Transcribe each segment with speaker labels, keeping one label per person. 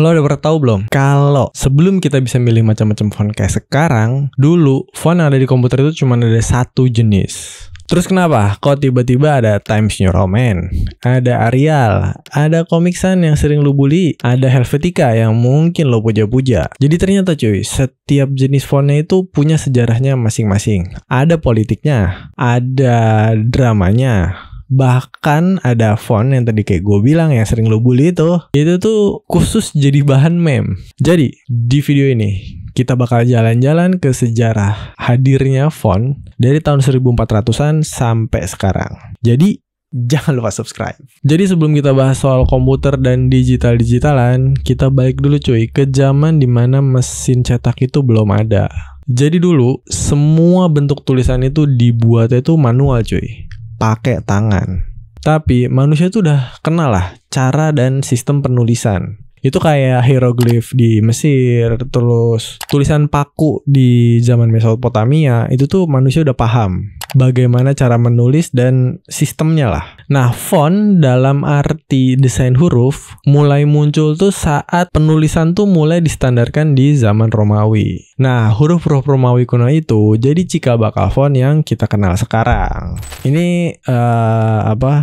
Speaker 1: Lo udah pernah tahu belum? Kalau sebelum kita bisa milih macam-macam font kayak sekarang, dulu font yang ada di komputer itu cuma ada satu jenis. Terus kenapa? Kok tiba-tiba ada Times New Roman, ada Arial, ada Comic Sans yang sering lo bully, ada Helvetica yang mungkin lo puja-puja. Jadi ternyata cuy, setiap jenis fontnya itu punya sejarahnya masing-masing. Ada politiknya, ada dramanya. Bahkan ada font yang tadi kayak gue bilang yang sering lo bully itu tuh khusus jadi bahan meme. Jadi di video ini kita bakal jalan-jalan ke sejarah hadirnya font dari tahun 1400-an sampai sekarang. Jadi jangan lupa subscribe. Jadi sebelum kita bahas soal komputer dan digital-digitalan, kita balik dulu cuy ke zaman dimana mesin cetak itu belum ada. Jadi dulu semua bentuk tulisan itu dibuatnya itu manual cuy, pakai tangan. Tapi manusia tuh udah kenal lah cara dan sistem penulisan. Itu kayak hieroglif di Mesir, terus tulisan paku di zaman Mesopotamia, itu tuh manusia udah paham bagaimana cara menulis dan sistemnya lah. Nah, font dalam arti desain huruf mulai muncul tuh saat penulisan tuh mulai distandarkan di zaman Romawi. Nah, huruf-huruf Romawi kuno itu jadi cikal bakal font yang kita kenal sekarang. Ini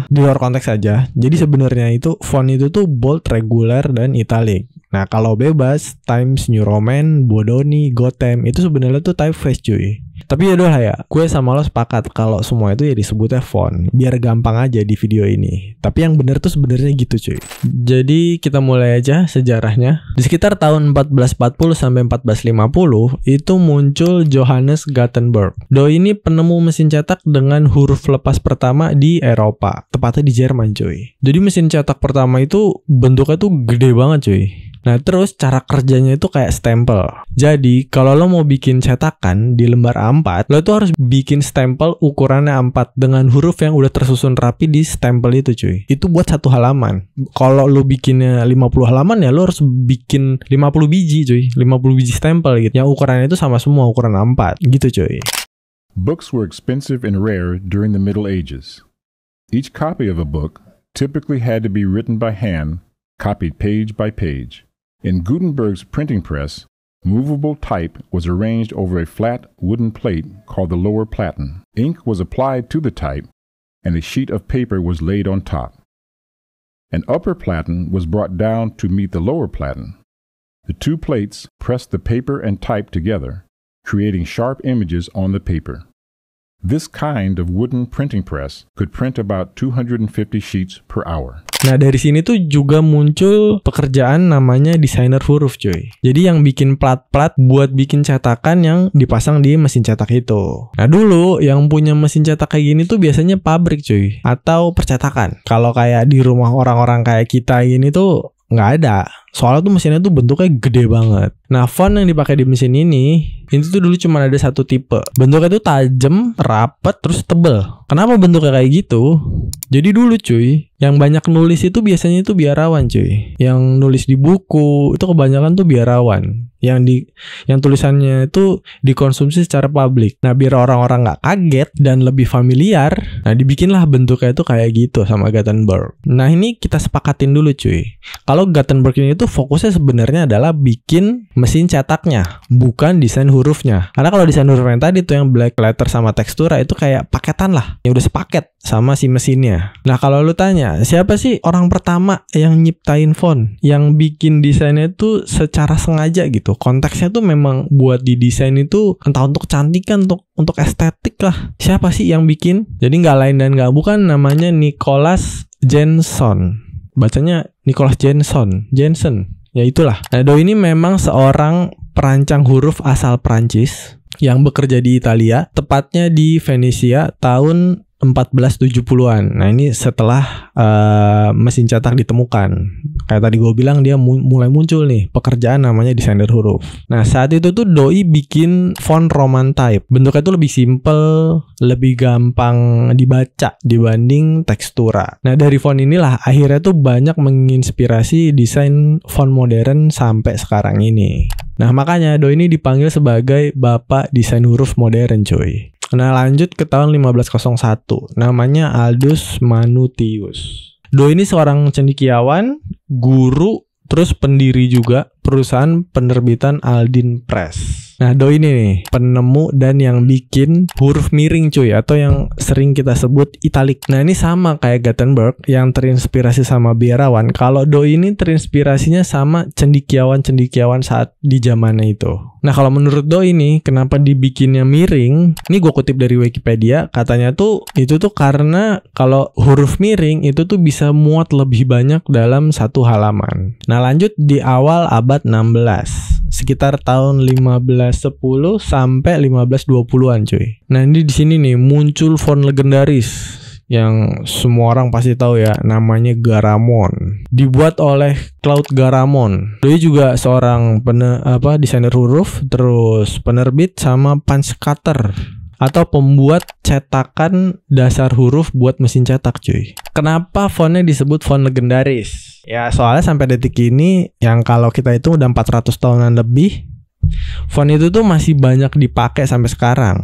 Speaker 1: di luar konteks aja. Jadi sebenarnya itu font itu tuh bold, regular, dan italic. Nah, kalau bebas, Times New Roman, Bodoni, Gotham itu sebenarnya tuh typeface cuy. Tapi ya udah ya, gue sama lo sepakat kalau semua itu ya disebutnya font, biar gampang aja di video ini. Tapi yang bener tuh sebenarnya gitu cuy. Jadi kita mulai aja sejarahnya. Di sekitar tahun 1440 sampai 1450 itu muncul Johannes Gutenberg. Doi ini penemu mesin cetak dengan huruf lepas pertama di Eropa, tepatnya di Jerman cuy. Jadi mesin cetak pertama itu bentuknya tuh gede banget cuy. Nah terus cara kerjanya itu kayak stempel. Jadi kalau lo mau bikin cetakan di lembar A4, lo tuh harus bikin stempel ukurannya A4 dengan huruf yang udah tersusun rapi di stempel itu cuy. Itu buat satu halaman. Kalau lo bikinnya 50 halaman ya lo harus bikin 50 biji cuy, 50 biji stempel gitu. Yang ukurannya itu sama semua, ukuran A4 gitu cuy.
Speaker 2: Books were expensive and rare during the Middle Ages. Each copy of a book typically had to be written by hand, copied page by page. In Gutenberg's printing press, movable type was arranged over a flat wooden plate called the lower platen. Ink was applied to the type, and a sheet of paper was laid on top. An upper platen was brought down to meet the lower platen. The two plates pressed the paper and type together, creating sharp images on the paper. This kind of wooden printing press could print about 250 sheets per hour.
Speaker 1: Nah dari sini tuh juga muncul pekerjaan namanya desainer huruf cuy. Jadi yang bikin plat-plat buat bikin cetakan yang dipasang di mesin cetak itu. Nah dulu yang punya mesin cetak kayak gini tuh biasanya pabrik cuy, atau percetakan. Kalau kayak di rumah orang-orang kayak kita ini tuh nggak ada. Soalnya tuh mesinnya tuh bentuknya gede banget. Nah font yang dipakai di mesin ini itu tuh dulu cuma ada satu tipe. Bentuknya tuh tajam, rapet, terus tebel. Kenapa bentuknya kayak gitu? Jadi dulu cuy, yang banyak nulis itu biasanya itu biarawan cuy. Yang nulis di buku itu kebanyakan tuh biarawan. Yang tulisannya itu dikonsumsi secara publik. Nah biar orang-orang nggak kaget dan lebih familiar, nah dibikinlah bentuknya itu kayak gitu sama Gutenberg. Nah ini kita sepakatin dulu cuy. Kalau Gutenberg ini tuh fokusnya sebenarnya adalah bikin mesin cetaknya, bukan desain hurufnya. Karena kalau desain huruf yang tadi tuh yang black letter sama tekstura itu kayak paketan lah, yang udah sepaket sama si mesinnya. Nah kalau lu tanya, siapa sih orang pertama yang nyiptain font, yang bikin desainnya tuh secara sengaja gitu? Konteksnya tuh memang buat didesain itu entah untuk kecantikan, untuk estetik lah. Siapa sih yang bikin? Jadi nggak lain dan nggak bukan, namanya Nicholas Jenson. Bacanya Nicholas Jenson. Ya itulah. Nah Doi ini memang seorang perancang huruf asal Prancis yang bekerja di Italia, tepatnya di Venesia tahun 1470-an. Nah ini setelah mesin cetak ditemukan. Kayak tadi gue bilang, dia mulai muncul nih pekerjaan namanya desainer huruf. Nah saat itu tuh Doi bikin font Roman type. Bentuknya tuh lebih simple, lebih gampang dibaca dibanding tekstura. Nah dari font inilah akhirnya tuh banyak menginspirasi desain font modern sampai sekarang ini. Nah makanya Doi ini dipanggil sebagai bapak desain huruf modern cuy. Nah lanjut ke tahun 1501, namanya Aldus Manutius. Doi ini seorang cendekiawan, guru, terus pendiri juga perusahaan penerbitan Aldin Press. Nah, Doi ini nih penemu dan yang bikin huruf miring cuy, atau yang sering kita sebut italik. Nah, ini sama kayak Gutenberg yang terinspirasi sama biarawan. Kalau Doi ini terinspirasinya sama cendikiawan-cendikiawan saat di zamannya itu. Nah, kalau menurut Doi ini kenapa dibikinnya miring? Ini gue kutip dari Wikipedia, katanya tuh itu tuh karena kalau huruf miring itu tuh bisa muat lebih banyak dalam satu halaman. Nah, lanjut di awal abad 16, sekitar tahun 1510 sampai 1520-an cuy. Nah, ini di sini nih muncul font legendaris yang semua orang pasti tahu ya, namanya Garamond. Dibuat oleh Claude Garamond. Dia juga seorang desainer huruf, terus penerbit sama punch cutter atau pembuat cetakan dasar huruf buat mesin cetak cuy. Kenapa fontnya disebut font legendaris? Ya soalnya sampai detik ini yang kalau kita hitung udah 400 tahunan lebih, font itu tuh masih banyak dipakai sampai sekarang.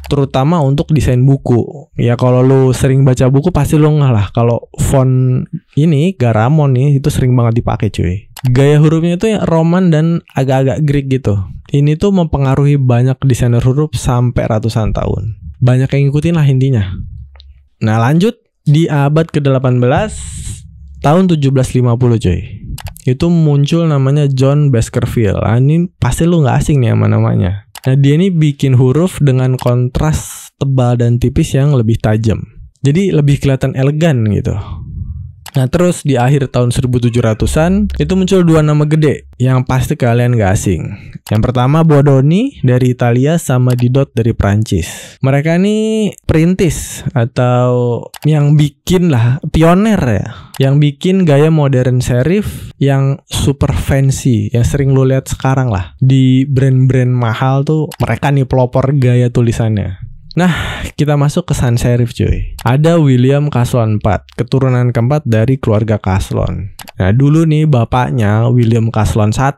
Speaker 1: Terutama untuk desain buku. Ya kalau lu sering baca buku pasti lu ngeh lah kalau font ini Garamond nih itu sering banget dipakai cuy. Gaya hurufnya itu yang Roman dan agak-agak Greek gitu. Ini tuh mempengaruhi banyak desainer huruf sampai ratusan tahun. Banyak yang ngikutin lah intinya. Nah, lanjut di abad ke-18 tahun 1750 cuy. Itu muncul namanya John Baskerville. Ini pasti lu gak asing nih sama namanya. Nah, dia ini bikin huruf dengan kontras tebal dan tipis yang lebih tajam. Jadi lebih kelihatan elegan gitu. Nah, terus di akhir tahun 1700-an itu muncul dua nama gede yang pasti kalian gak asing. Yang pertama Bodoni dari Italia sama Didot dari Prancis. Mereka ini perintis atau yang bikin lah, pioner ya, yang bikin gaya modern serif yang super fancy, yang sering lo lihat sekarang lah di brand-brand mahal tuh, mereka nih pelopor gaya tulisannya. Nah, kita masuk ke sans serif cuy. Ada William Caslon IV, keturunan keempat dari keluarga Caslon. Nah, dulu nih bapaknya William Caslon I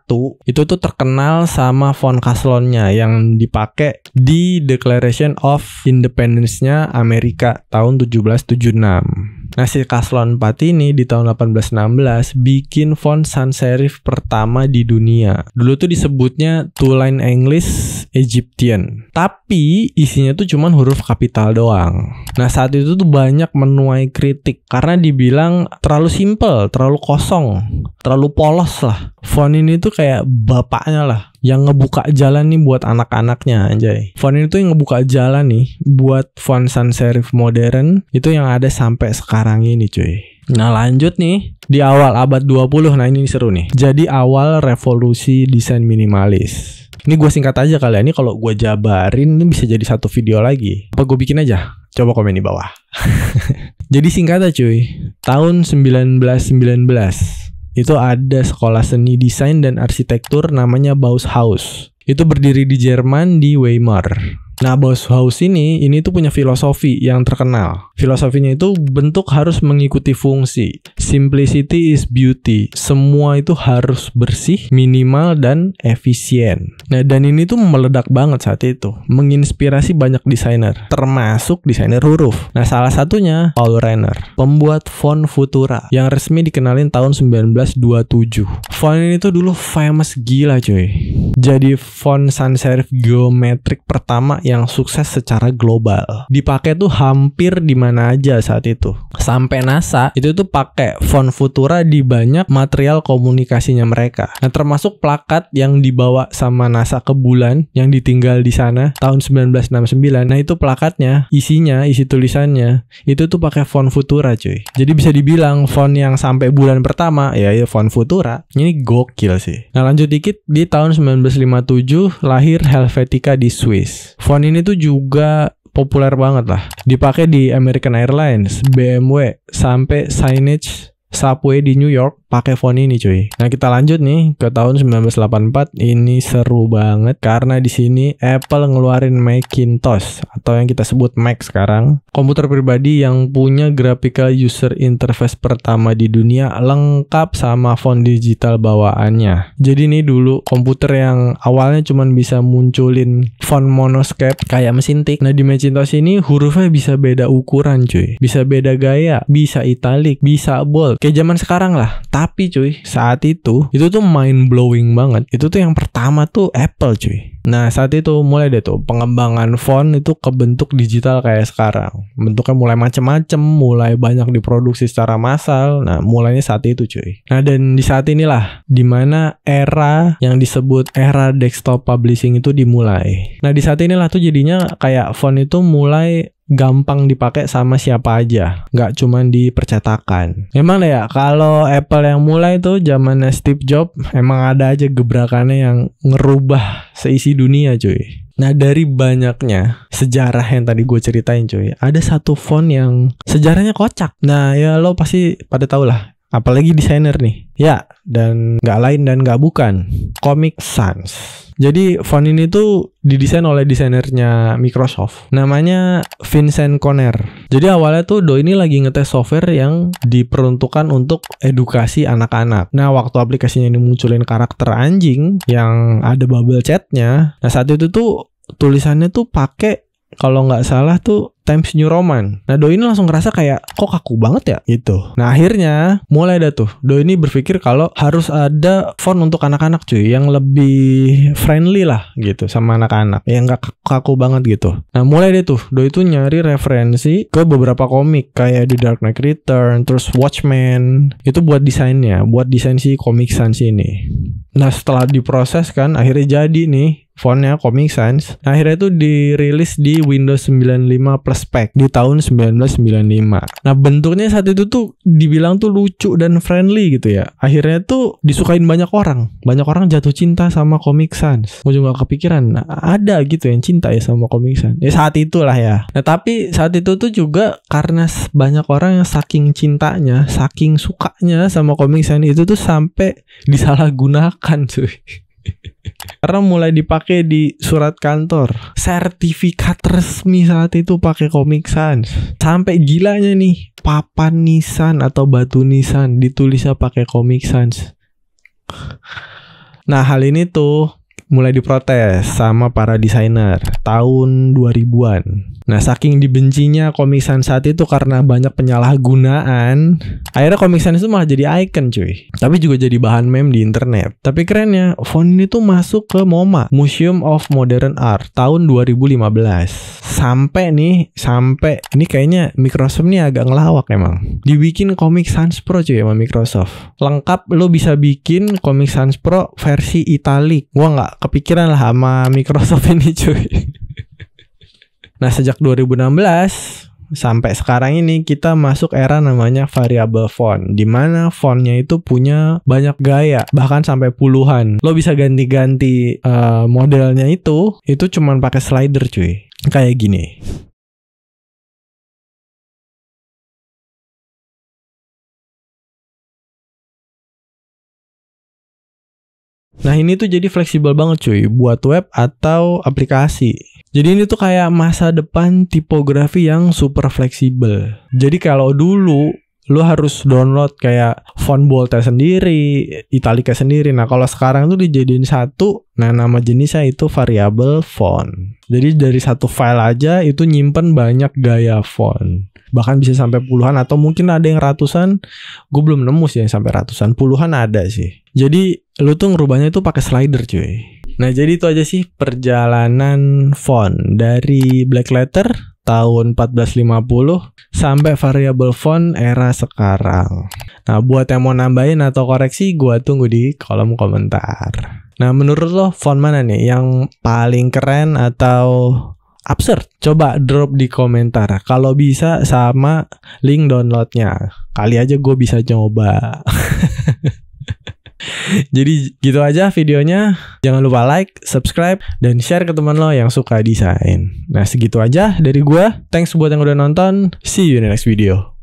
Speaker 1: itu tuh terkenal sama font Caslonnya yang dipakai di Declaration of Independence-nya Amerika tahun 1776. Nah, si Caslon IV ini di tahun 1816 bikin font sans serif pertama di dunia. Dulu tuh disebutnya Two Line English Egyptian. Tapi isinya tuh cuman huruf kapital doang. Nah, saat itu tuh banyak menuai kritik karena dibilang terlalu simple, terlalu kosong, terlalu polos lah. Font ini tuh kayak bapaknya lah yang ngebuka jalan nih buat anak-anaknya anjay. Font ini tuh yang ngebuka jalan nih buat font sans serif modern itu yang ada sampai sekarang ini cuy. Nah, lanjut nih di awal abad 20. Nah, ini seru nih. Jadi awal revolusi desain minimalis. Ini gue singkat aja kali ya. Ini kalau gue jabarin ini bisa jadi satu video lagi. Apa gue bikin aja? Coba komen di bawah. Jadi singkat aja cuy. Tahun 1919 itu ada sekolah seni desain dan arsitektur namanya Bauhaus. Itu berdiri di Jerman di Weimar. Nah, Bauhaus ini tuh punya filosofi yang terkenal. Filosofinya itu bentuk harus mengikuti fungsi. Simplicity is beauty. Semua itu harus bersih, minimal, dan efisien. Nah, dan ini tuh meledak banget saat itu. Menginspirasi banyak desainer, termasuk desainer huruf. Nah, salah satunya Paul Renner, pembuat font Futura, yang resmi dikenalin tahun 1927. Font ini tuh dulu famous gila cuy. Jadi font sans serif geometrik pertama yang sukses secara global. Dipakai tuh hampir di mana aja saat itu. Sampai NASA itu tuh pakai font Futura di banyak material komunikasinya mereka. Nah, termasuk plakat yang dibawa sama NASA ke bulan yang ditinggal di sana tahun 1969. Nah, itu plakatnya, isi tulisannya itu tuh pakai font Futura cuy. Jadi bisa dibilang font yang sampai bulan pertama ya font Futura. Ini gokil sih. Nah, lanjut dikit, di tahun 1957 lahir Helvetica di Swiss. Font ini tuh juga populer banget lah. Dipakai di American Airlines, BMW, sampai signage Subway di New York pakai font ini cuy. Nah, kita lanjut nih ke tahun 1984. Ini seru banget karena di sini Apple ngeluarin Macintosh atau yang kita sebut Mac sekarang. Komputer pribadi yang punya graphical user interface pertama di dunia lengkap sama font digital bawaannya. Jadi nih dulu komputer yang awalnya cuman bisa munculin font monoscape kayak mesin tik. Nah, di Macintosh ini hurufnya bisa beda ukuran cuy. Bisa beda gaya, bisa italic, bisa bold. Kayak zaman sekarang lah. Tapi cuy, saat itu tuh mind blowing banget. Itu tuh yang pertama tuh Apple cuy. Nah saat itu mulai deh tuh pengembangan font itu ke bentuk digital kayak sekarang. Bentuknya mulai macem-macem, mulai banyak diproduksi secara massal. Nah mulainya saat itu cuy. Nah dan di saat inilah dimana era yang disebut era desktop publishing itu dimulai. Nah di saat inilah tuh jadinya kayak font itu mulai gampang dipakai sama siapa aja, nggak cuman di percetakan. Emang deh ya, kalau Apple yang mulai tuh zamannya Steve Jobs, emang ada aja gebrakannya yang ngerubah seisi dunia cuy. Nah dari banyaknya sejarah yang tadi gue ceritain cuy, ada satu font yang sejarahnya kocak. Nah ya lo pasti pada tau lah, apalagi desainer nih. Ya, dan nggak lain dan nggak bukan, Comic Sans. Jadi font ini tuh didesain oleh desainernya Microsoft, namanya Vincent Conner. Jadi awalnya tuh Doi ini lagi ngetes software yang diperuntukkan untuk edukasi anak-anak. Nah waktu aplikasinya ini munculin karakter anjing yang ada bubble chatnya, nah saat itu tuh tulisannya tuh pakai kalau nggak salah tuh Times New Roman. Nah Doi ini langsung ngerasa kayak kok kaku banget ya gitu. Nah akhirnya mulai dah tuh Doi ini berpikir kalau harus ada font untuk anak-anak cuy, yang lebih friendly lah gitu sama anak-anak, yang nggak kaku banget gitu. Nah mulai deh tuh Doi itu nyari referensi ke beberapa komik kayak The Dark Knight Return, terus Watchmen. Itu buat desainnya, buat desain si Comic Sans ini. Nah setelah diproses kan akhirnya jadi nih fontnya Comic Sans. Nah, akhirnya itu dirilis di Windows 95 Plus Pack di tahun 1995. Nah bentuknya saat itu tuh dibilang tuh lucu dan friendly gitu ya. Akhirnya tuh disukain banyak orang. Banyak orang jatuh cinta sama Comic Sans. Gue juga gak kepikiran ada gitu yang cinta ya sama Comic Sans. Ya saat itulah ya. Nah tapi saat itu tuh juga karena banyak orang yang saking cintanya, saking sukanya sama Comic Sans itu tuh sampai disalahgunakan cuy. Karena mulai dipakai di surat kantor, sertifikat resmi saat itu pakai Comic Sans. Sampai gilanya nih, papan nisan atau batu nisan ditulisnya pakai Comic Sans. Nah hal ini tuh mulai diprotes sama para desainer tahun 2000-an. Nah saking dibencinya Comic Sans saat itu karena banyak penyalahgunaan, akhirnya Comic Sans itu malah jadi icon cuy. Tapi juga jadi bahan meme di internet. Tapi kerennya font ini tuh masuk ke MoMA, Museum of Modern Art tahun 2015. Sampai ini kayaknya Microsoft nih agak ngelawak emang. Dibikin Comic Sans Pro cuy sama Microsoft. Lengkap, lo bisa bikin Comic Sans Pro versi italic. Gua nggak kepikiran lah sama Microsoft ini cuy. Nah sejak 2016 sampai sekarang ini kita masuk era namanya variable font, dimana fontnya itu punya banyak gaya, bahkan sampai puluhan. Lo bisa ganti-ganti modelnya itu cuman pakai slider cuy, kayak gini. Nah ini tuh jadi fleksibel banget cuy, buat web atau aplikasi. Jadi ini tuh kayak masa depan tipografi yang super fleksibel. Jadi kalau dulu lu harus download kayak font boldnya sendiri, italicnya sendiri. Nah kalau sekarang tuh dijadiin satu, nah nama jenisnya itu variable font. Jadi dari satu file aja itu nyimpen banyak gaya font. Bahkan bisa sampai puluhan atau mungkin ada yang ratusan. Gue belum nemu sih yang sampai ratusan, puluhan ada sih. Jadi lu tuh ngerubahnya itu pakai slider cuy. Nah jadi itu aja sih perjalanan font dari black letter tahun 1450 sampai variable font era sekarang. Nah buat yang mau nambahin atau koreksi, gua tunggu di kolom komentar. Nah menurut lo font mana nih yang paling keren atau absurd? Coba drop di komentar. Kalau bisa sama link downloadnya. Kali aja gue bisa coba. Jadi gitu aja videonya. Jangan lupa like, subscribe, dan share ke teman lo yang suka desain. Nah segitu aja dari gue. Thanks buat yang udah nonton. See you in the next video.